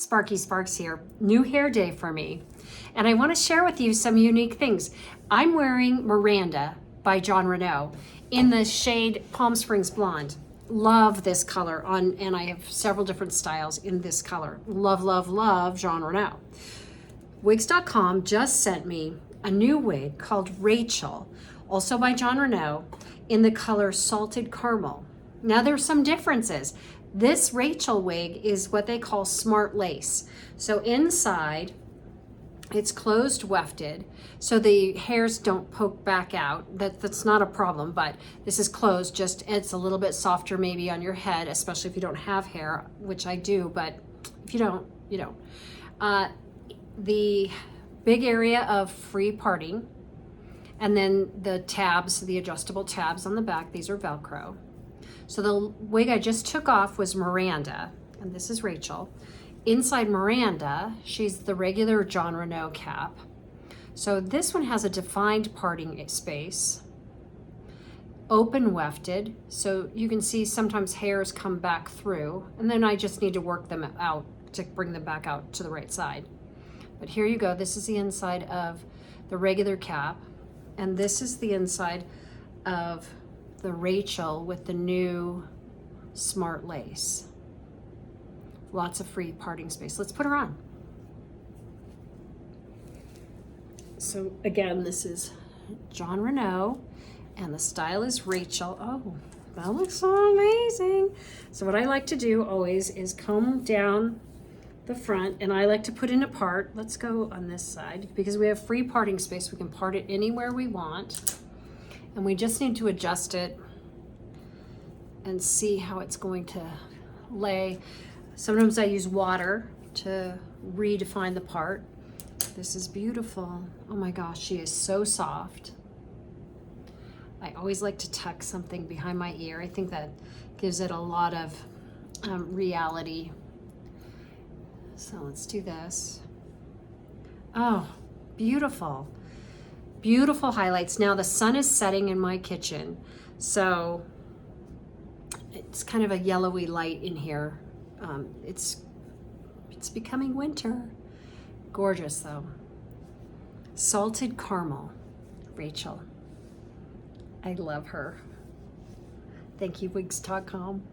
Sparky Sparks here. New hair day for me. And I want to share with you some unique things. I'm wearing Miranda by Jon Renau in the shade Palm Springs Blonde. Love this color and I have several different styles in this color. Love, love, love Jon Renau. Wigs.com just sent me a new wig called Rachel, also by Jon Renau, in the color Salted Caramel. Now there's some differences. This Rachel wig is what they call smart lace. So inside, it's closed wefted, so the hairs don't poke back out. That's not a problem, but this is closed, just it's a little bit softer maybe on your head, especially if you don't have hair, which I do, but if you don't, you don't. The big area of free parting, and then the tabs, the adjustable tabs on the back, these are Velcro. So the wig I just took off was Miranda, and this is Rachel. Inside Miranda, she's the regular Jon Renau cap. So this one has a defined parting space, open wefted, so you can see sometimes hairs come back through, and then I just need to work them out to bring them back out to the right side. But here you go, this is the inside of the regular cap, and this is the inside of the Rachel with the new smart lace. Lots of free parting space. Let's put her on. So again, this is Jon Renau, and the style is Rachel. Oh, that looks so amazing. So what I like to do always is comb down the front, and I like to put in a part. Let's go on this side because we have free parting space. We can part it anywhere we want, and we just need to adjust it and see how it's going to lay. Sometimes I use water to redefine the part. This is beautiful. Oh my gosh, she is so soft. I always like to tuck something behind my ear. I think that gives it a lot of reality. So let's do this. Oh, beautiful. Beautiful highlights. Now the sun is setting in my kitchen, so it's kind of a yellowy light in here. It's becoming winter. Gorgeous though. Salted Caramel, Rachel. I love her. Thank you, Wigs.com.